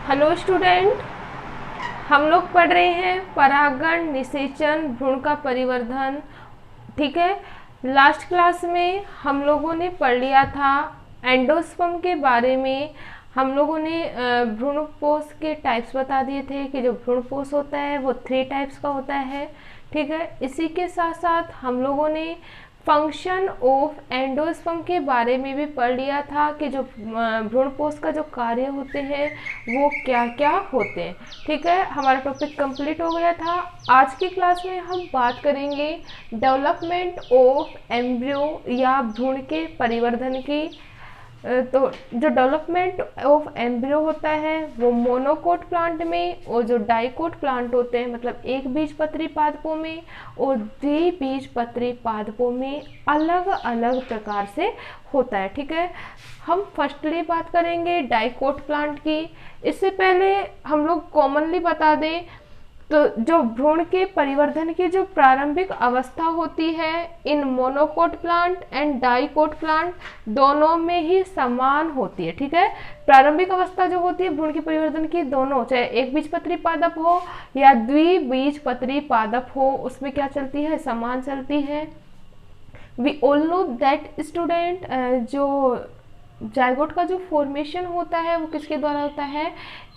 Hello student, हम लोग पढ़ रहे हैं परागण, निषेचन, भ्रूण का परिवर्धन। ठीक है। लास्ट क्लास में हम लोगों ने पढ़ लिया था एंडोस्पर्म के बारे में। हम लोगों ने भ्रूणपोष के टाइप्स बता दिए थे कि जो भ्रूणपोष होता है वो 3 टाइप्स का होता है। ठीक है। इसी के साथ साथ हम लोगों ने फंक्शन ऑफ एंडोस्पर्म के बारे में भी पढ़ लिया था कि जो भ्रूणपोष का जो कार्य होते हैं वो क्या क्या होते हैं। ठीक है, हमारा टॉपिक कंप्लीट हो गया था। आज की क्लास में हम बात करेंगे डेवलपमेंट ऑफ एम्ब्रियो या भ्रूण के परिवर्धन की। तो जो डेवलपमेंट ऑफ एम्ब्रियो होता है वो मोनोकोट प्लांट में, और जो डाइकोट प्लांट होते हैं मतलब एक बीजपत्री पादपों में और द्विबीजपत्री पादपों में अलग अलग प्रकार से होता है। ठीक है, हम फर्स्टली बात करेंगे डाइकोट प्लांट की। इससे पहले हम लोग कॉमनली बता दें तो जो भ्रूण के परिवर्धन की जो प्रारंभिक अवस्था होती है इन monocot plant and dicot plant दोनों में ही समान होती है। ठीक है, प्रारंभिक अवस्था जो होती है भ्रूण के परिवर्धन की दोनों, चाहे एक बीजपत्री पादप हो या द्विबीजपत्री पादप हो, उसमें क्या चलती है, समान चलती है। We all know that student, जो जायगोट का जो फॉर्मेशन होता है वो किसके द्वारा होता है,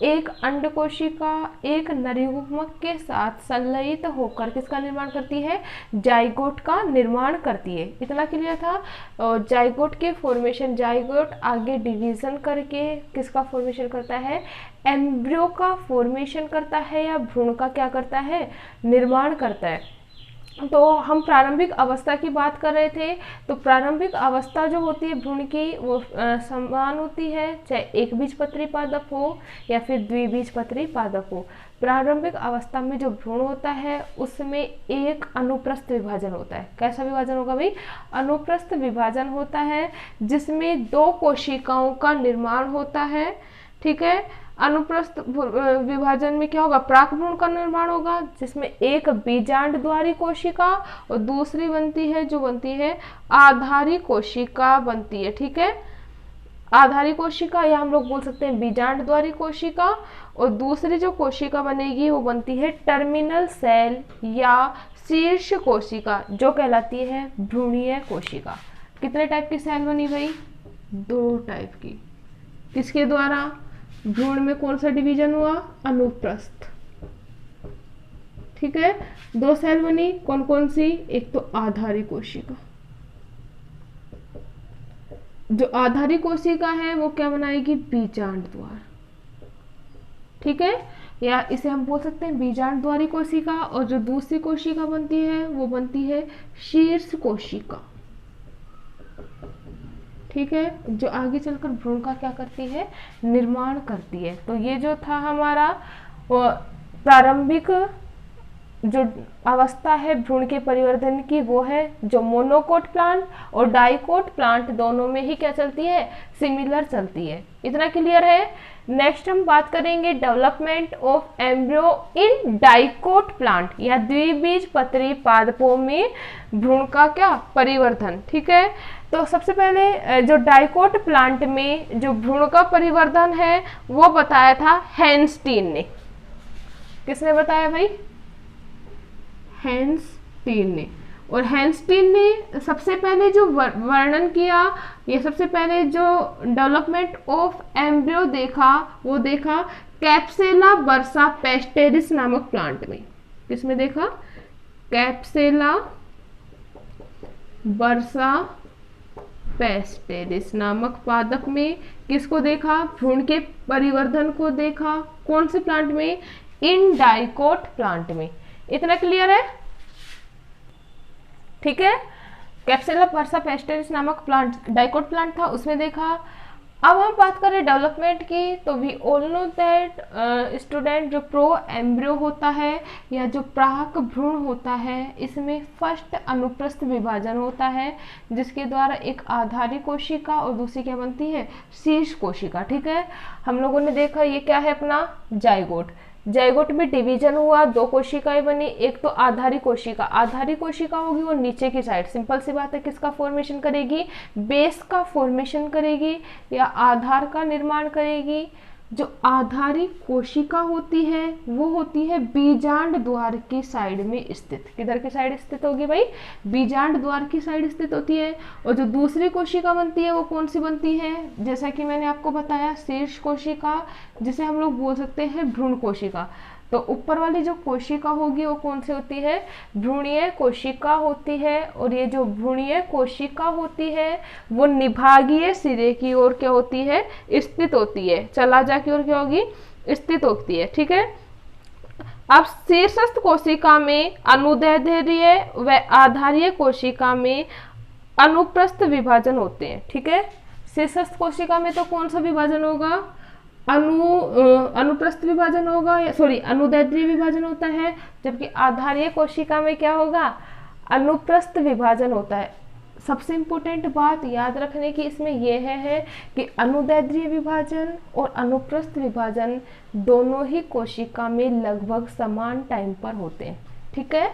एक अंड कोशिका एक नरयुग्मक के साथ संलयित होकर किसका निर्माण करती है, जायगोट का निर्माण करती है। इतना क्लियर था। और जायगोट के फॉर्मेशन, जायगोट आगे डिवीजन करके किसका फॉर्मेशन करता है, एम्ब्रियो का फॉर्मेशन करता है या भ्रूण का क्या करता है, निर्माण करता है। तो हम प्रारंभिक अवस्था की बात कर रहे थे। तो प्रारंभिक अवस्था जो होती है भ्रूण की वो समान होती है, चाहे एक बीजपत्री पादप हो या फिर द्विबीजपत्री पादप हो। प्रारंभिक अवस्था में जो भ्रूण होता है उसमें एक अनुप्रस्थ विभाजन होता है। कैसा विभाजन होगा भाई, अनुप्रस्थ विभाजन होता है जिसमें 2 कोशिकाओं का निर्माण होता है। ठीक है, अनुप्रस्थ विभाजन में क्या होगा, प्राक भ्रूण का निर्माण होगा जिसमें एक बीजांड द्वारी कोशिका और दूसरी बनती है आधारी कोशिका बनती है। ठीक है, आधारी कोशिका या हम लोग बोल सकते हैं बीजांड द्वारी कोशिका, और दूसरी जो कोशिका बनेगी वो बनती है टर्मिनल सेल या शीर्ष कोशिका जो कहलाती है भ्रूणीय कोशिका। कितने टाइप की सेल बनी भाई, 2 टाइप की। किसके द्वारा, भ्रूण में कौन सा डिवीजन हुआ, अनुप्रस्थ। ठीक है, 2 सेल बनी, कौन कौन सी, एक तो आधारी कोशिका। जो आधारी कोशिका है वो क्या बनाएगी, बीजांड द्वार। ठीक है, या इसे हम बोल सकते हैं बीजांड द्वारी कोशिका। और जो दूसरी कोशिका बनती है वो बनती है शीर्ष कोशिका। ठीक है, जो आगे चलकर भ्रूण का क्या करती है, निर्माण करती है। तो ये जो था हमारा प्रारंभिक जो अवस्था है भ्रूण के परिवर्धन की वो है जो मोनोकोट प्लांट और डाइकोट प्लांट दोनों में ही क्या चलती है, सिमिलर चलती है। इतना क्लियर है। नेक्स्ट हम बात करेंगे development of embryo in dicot plant या द्विबीजपत्री पादपों में भ्रूण का क्या परिवर्धन। ठीक है, तो सबसे पहले जो डाइकोट प्लांट में जो भ्रूण का परिवर्धन है वो बताया था हैंस्टीन ने। किसने बताया भाई, हैंस्टीन ने। और हैंस्टीन ने सबसे पहले जो वर्णन किया, ये सबसे पहले जो डेवलपमेंट ऑफ एम्ब्रियो देखा वो देखा कैप्सेला बर्सा पेस्टेरिस नामक प्लांट में। किसमें देखा, कैप्सेला बर्सा पेस्टेरिस नामक पादप में। किसको देखा, भ्रूण के परिवर्धन को देखा। कौन से प्लांट में, इन डाइकोट प्लांट में। इतना क्लियर है। ठीक है, कैप्सेला बर्सा पेस्टेरिस नामक प्लांट डाइकोट प्लांट था, उसमें देखा। अब हम बात करें डेवलपमेंट की, तो we all know that student, जो प्रो एम्ब्रियो होता है या जो प्राक भ्रूण होता है इसमें फर्स्ट अनुप्रस्थ विभाजन होता है जिसके द्वारा एक आधारी कोशिका और दूसरी क्या बनती है, शीर्ष कोशिका। ठीक है, हम लोगों ने देखा ये क्या है अपना जाइगोट। जाइगोट में डिवीजन हुआ, 2 कोशिकाएं बनी। एक तो आधारी कोशिका, आधारी कोशिका होगी वो नीचे की साइड, सिंपल सी बात है, किसका फॉर्मेशन करेगी, बेस का फॉर्मेशन करेगी या आधार का निर्माण करेगी। जो आधारी कोशिका होती है वो होती है बीजांड द्वार की साइड में स्थित। किधर की साइड स्थित होगी भाई? बीजांड द्वार की साइड स्थित होती है। और जो दूसरी कोशिका बनती है वो कौन सी बनती है? जैसा कि मैंने आपको बताया, शीर्ष कोशिका, जिसे हम लोग बोल सकते हैं भ्रूण कोशिका। तो ऊपर वाली जो कोशिका होगी वो कौन सी होती है? भ्रूणीय कोशिका होती है। और ये जो भ्रूणीय कोशिका होती है वो निभागीय सिरे की ओर क्या होती है? स्थित होती है। चलाजा की ओर क्या होगी? स्थित होती है। ठीक है। अब शीर्षस्थ कोशिका में अनुदैर्ध्य व आधारीय कोशिका में अनुप्रस्थ विभाजन होते हैं। ठीक है। शीर्षस्थ कोशिका में तो कौन सा विभाजन होगा? अनुप्रस्थ विभाजन होगा, या सॉरी अनुदैर्ध्य विभाजन होता है। जबकि आधारीय कोशिका में क्या होगा? अनुप्रस्थ विभाजन होता है। सबसे इम्पोर्टेंट बात याद रखने की इसमें यह है कि अनुदैर्ध्य विभाजन और अनुप्रस्थ विभाजन दोनों ही कोशिका में लगभग समान टाइम पर होते हैं। ठीक है।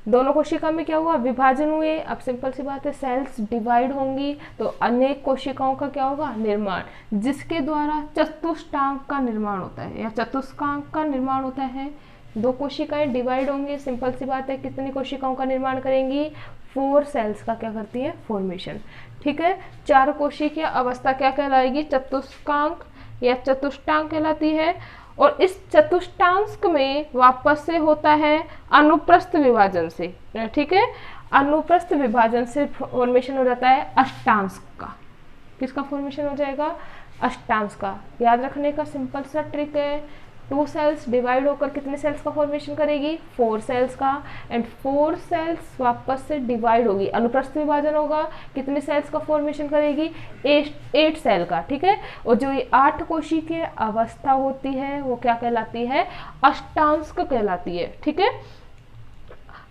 दोनों कोशिका में क्या हुआ? विभाजन हुए। अब सिंपल सी बात है, सेल्स डिवाइड होंगी तो अनेक कोशिकाओं का क्या होगा? निर्माण, जिसके द्वारा चतुष्टांक का निर्माण होता है या चतुष्कांक का निर्माण होता है। दो कोशिकाएं डिवाइड होंगी, सिंपल सी बात है, कितनी कोशिकाओं का निर्माण करेंगी? 4 सेल्स का क्या करती है? फॉर्मेशन। ठीक है। 4 कोशिकीय अवस्था क्या कहलाएगी? चतुष्कांक या चतुष्टांक कहलाती है। और इस चतुष्टांश में वापस से होता है अनुप्रस्थ विभाजन से। ठीक है। अनुप्रस्थ विभाजन से फॉर्मेशन हो जाता है अष्टांश का। किसका फॉर्मेशन हो जाएगा? अष्टांश का। याद रखने का सिंपल सा ट्रिक है, 2 सेल्स डिवाइड होकर कितने सेल्स का फॉर्मेशन करेगी? 4 सेल्स का। एंड 4 सेल्स वापस से डिवाइड होगी, अनुप्रस्थ विभाजन होगा, कितने सेल्स का फॉर्मेशन करेगी? 8 सेल का। ठीक है। और जो ये 8 कोशिकीय अवस्था होती है वो क्या कहलाती है? अष्टांश कहलाती है। ठीक है।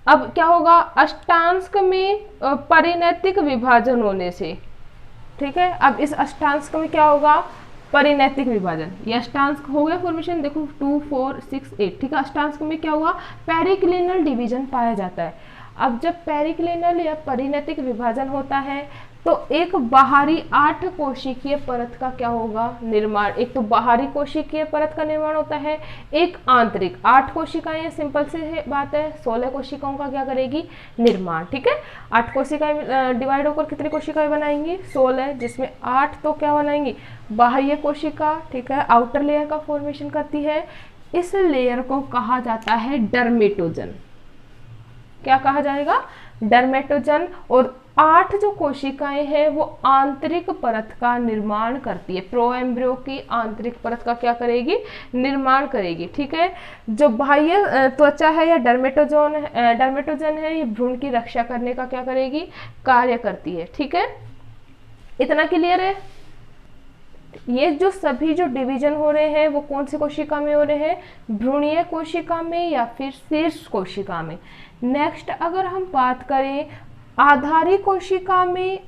अब क्या होगा? अष्टांश में परिणैतिक विभाजन होने से, ठीक है, अब इस अष्टांश में क्या होगा? परिणैतिक विभाजन। ये अष्टांश हो गया फॉर्मेशन, देखो 2 4 6 8। ठीक है। अष्टांश में क्या हुआ? पेरिक्लिनल डिवीजन पाया जाता है। अब जब पेरिक्लिनल या परिणैतिक विभाजन होता है तो एक बाहरी 8 कोशिकीय परत का क्या होगा? निर्माण। एक तो बाहरी कोशिकीय परत का निर्माण होता है, एक आंतरिक। 8 कोशिकाएं, सिंपल सी बात है, 16 कोशिकाओं का क्या करेगी? निर्माण। ठीक है। 8 कोशिकाएं डिवाइड होकर कितनी कोशिकाएं बनाएंगी? 16, जिसमें 8 तो क्या बनाएंगी? बाह्य कोशिका। ठीक है। आउटर लेयर का फॉर्मेशन करती है। इस लेयर को कहा जाता है डर्मेटोजन। क्या कहा जाएगा? डर्मेटोजन। और 8 जो कोशिकाएं हैं वो आंतरिक परत का निर्माण करती है। प्रोएम्ब्रियो की आंतरिक परत का क्या करेगी? निर्माण करेगी। ठीक है। जो बाह्य त्वचा है या डर्मेटोजन है, ये भ्रूण की रक्षा करने का क्या करेगी? कार्य करती है। ठीक है। इतना क्लियर है? ये जो सभी जो डिवीजन हो रहे हैं वो कौन सी कोशिका में हो रहे हैं? भ्रूणीय कोशिका में या फिर शीर्ष कोशिका में। नेक्स्ट अगर हम बात करें, आधारी कोशिका में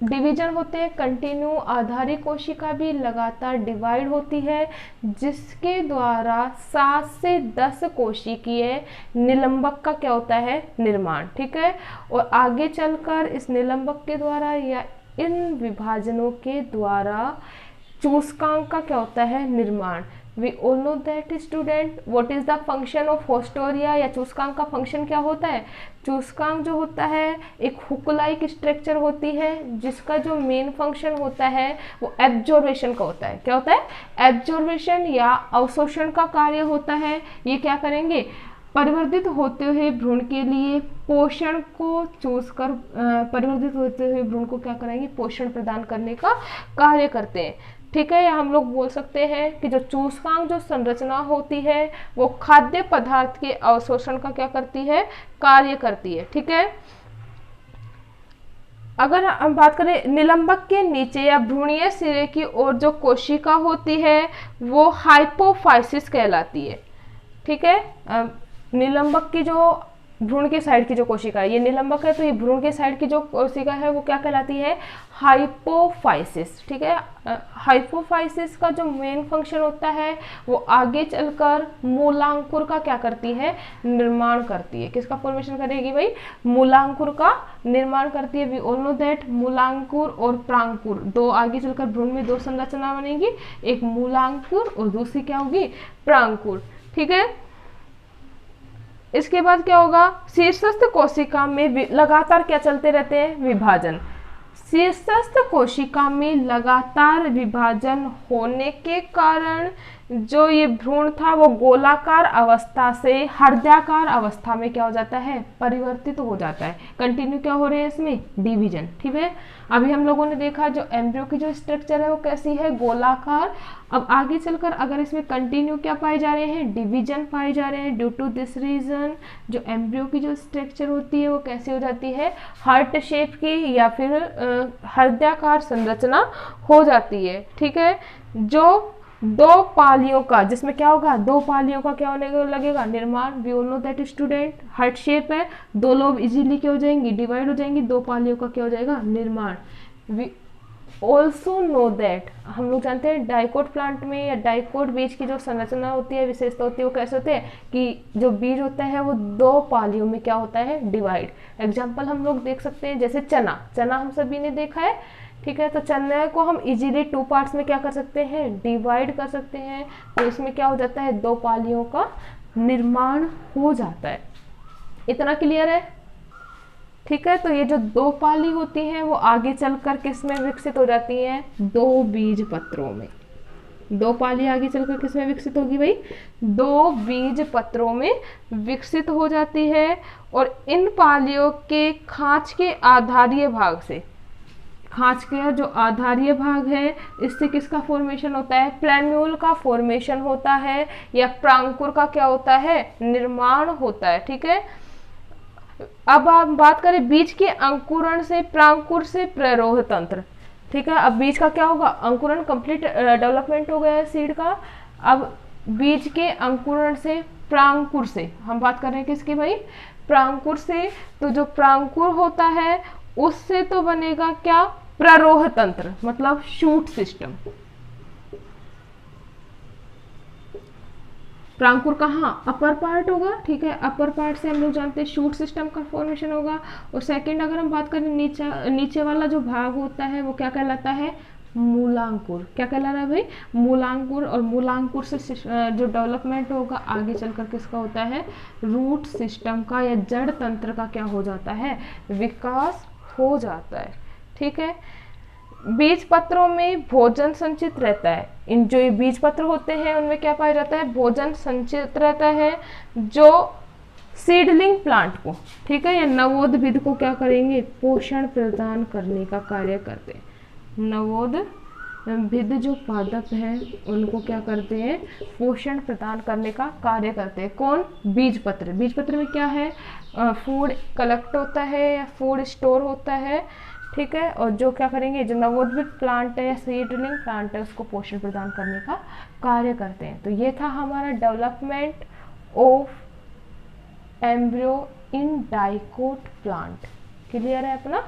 डिवीजन होते हैं कंटिन्यू। आधारी कोशिका भी लगातार डिवाइड होती है, जिसके द्वारा 7 से 10 कोशिकीय निलंबक का क्या होता है? निर्माण। ठीक है। और आगे चलकर इस निलंबक के द्वारा या इन विभाजनों के द्वारा चूस्कांक का क्या होता है? निर्माण। We all know that student, what is the function of होस्टोरिया या चूस्कांक का फंक्शन क्या होता है? चूस्कांक जो होता है एक हुक लाइक स्ट्रक्चर होती है, जिसका जो मेन फंक्शन होता है वो एब्जॉर्वेशन का होता है। क्या होता है? एब्जॉर्वेशन या अवशोषण का कार्य होता है। ये क्या करेंगे? परिवर्धित होते हुए भ्रूण के लिए पोषण को चूस कर परिवर्धित होते हुए भ्रूण को क्या करेंगे? पोषण प्रदान करने का कार्य करते हैं। ठीक है। या हम लोग बोल सकते हैं कि जो चूस्कांक जो संरचना होती है वो खाद्य पदार्थ के अवशोषण का क्या करती है? कार्य करती है। ठीक है। अगर हम बात करें निलंबक के नीचे या भ्रूणीय सिरे की ओर जो कोशिका होती है वो हाइपोफाइसिस कहलाती है। ठीक है। निलंबक की जो भ्रूण के साइड की जो कोशिका है, ये निलंबक है, तो ये भ्रूण के साइड की जो कोशिका है वो क्या कहलाती है, हाइपोफाइसिस। ठीक है, हाइपोफाइसिस का जो मेन फंक्शन होता है वो आगे चलकर मूलांकुर का क्या करती है, निर्माण करती है। किसका फॉर्मेशन करेगी भाई, मूलांकुर का निर्माण करती है। वी ऑल नो दैट मूलांकुर और प्रांकुर दो, आगे चलकर भ्रूण में दो संरचना बनेगी, एक मूलांकुर और दूसरी क्या होगी, प्रांकुर। ठीक है, इसके बाद क्या होगा, शीर्षस्थ कोशिका में लगातार क्या चलते रहते हैं, विभाजन। शीर्षस्थ कोशिका में लगातार विभाजन होने के कारण जो ये भ्रूण था वो गोलाकार अवस्था से हृदयाकार अवस्था में क्या हो जाता है, परिवर्तित हो जाता है। कंटिन्यू क्या हो रहे हैं इसमें, डिवीजन। ठीक है, अभी हम लोगों ने देखा जो एम्ब्रियो की जो स्ट्रक्चर है वो कैसी है, गोलाकार। अब आगे चलकर अगर इसमें कंटिन्यू क्या पाए जा रहे हैं, डिवीजन पाए जा रहे हैं। ड्यू टू दिस रीजन जो एम्ब्रियो की जो स्ट्रक्चर होती है वो कैसी हो जाती है, हार्ट शेप की या फिर हृदयाकार संरचना हो जाती है। ठीक है, जो दो पालियों का, जिसमें क्या होगा, दो पालियों का क्या होने लगेगा, निर्माण। We all know that student, heart shape है, दो लोब इजीली क्या हो जाएंगी, डिवाइड हो जाएंगी, दो पालियों का क्या हो जाएगा, निर्माण। वी ऑल्सो नो दैट, हम लोग जानते हैं डाइकोट प्लांट में या डाइकोट बीज की जो संरचना होती है, विशेषता होती है, वो कैसे होते हैं कि जो बीज होता है वो दो पालियों में क्या होता है, डिवाइड। एग्जाम्पल हम लोग देख सकते हैं, जैसे चना, चना हम सभी ने देखा है। ठीक है, तो चने को हम इजीली टू पार्ट्स में क्या कर सकते हैं, डिवाइड कर सकते हैं। तो इसमें क्या हो जाता है, दो पालियों का निर्माण हो जाता है। इतना क्लियर है। ठीक है, तो ये जो दो पाली होती हैं वो आगे चलकर किस में विकसित हो जाती हैं, दो बीज पत्रों में। दो पाली आगे चलकर किस में विकसित होगी भाई, दो बीज पत्रों में विकसित हो जाती है। और इन पालियों के खांच के आधारीय भाग से, खांच का जो आधारीय भाग है इससे किसका फॉर्मेशन होता है, प्लैन्यूल का फॉर्मेशन होता है या प्रांकुर का क्या होता है, निर्माण होता है। ठीक है, अब आप बात करें बीज के अंकुरण से प्रांकुर से प्ररोह तंत्र। ठीक है, अब बीज का क्या होगा, अंकुरण कंप्लीट डेवलपमेंट हो गया है सीड का। अब बीज के अंकुरण से प्रांकुर से हम बात कर रहे हैं किसकी भाई, प्रांकुर से। तो जो प्रांकुर होता है उससे तो बनेगा क्या, प्ररोह तंत्र, मतलब शूट सिस्टम। प्रांकुर कहाँ, अपर पार्ट होगा। ठीक है, अपर पार्ट से हम लोग जानते हैं शूट सिस्टम का फॉर्मेशन होगा। और सेकंड अगर हम बात करें नीचे वाला जो भाग होता है वो क्या कहलाता है, मूलांकुर। क्या कहला रहा है भाई, मूलांकुर। और मूलांकुर से जो डेवलपमेंट होगा आगे चलकर किसका होता है, रूट सिस्टम का या जड़ तंत्र का क्या हो जाता है, विकास हो जाता है। ठीक है, बीज पत्रों में भोजन संचित रहता है। इन जो ये बीज पत्र होते हैं उनमें क्या पाया जाता है, भोजन संचित रहता है जो सीडलिंग प्लांट को, ठीक है, या नवोद्भिद को क्या करेंगे, पोषण प्रदान करने का कार्य करते हैं। नवोद्भिद जो पादप हैं उनको क्या करते हैं, पोषण प्रदान करने का कार्य करते हैं। कौन, बीज पत्र। बीज पत्र में क्या है, फूड कलेक्ट होता है या फूड स्टोर होता है। ठीक है, और जो क्या करेंगे, जो नवोद्भिद प्लांट है या सीडलिंग प्लांट है उसको पोषण प्रदान करने का कार्य करते हैं। तो ये था हमारा development of embryo in dicot plant. Clear है अपना।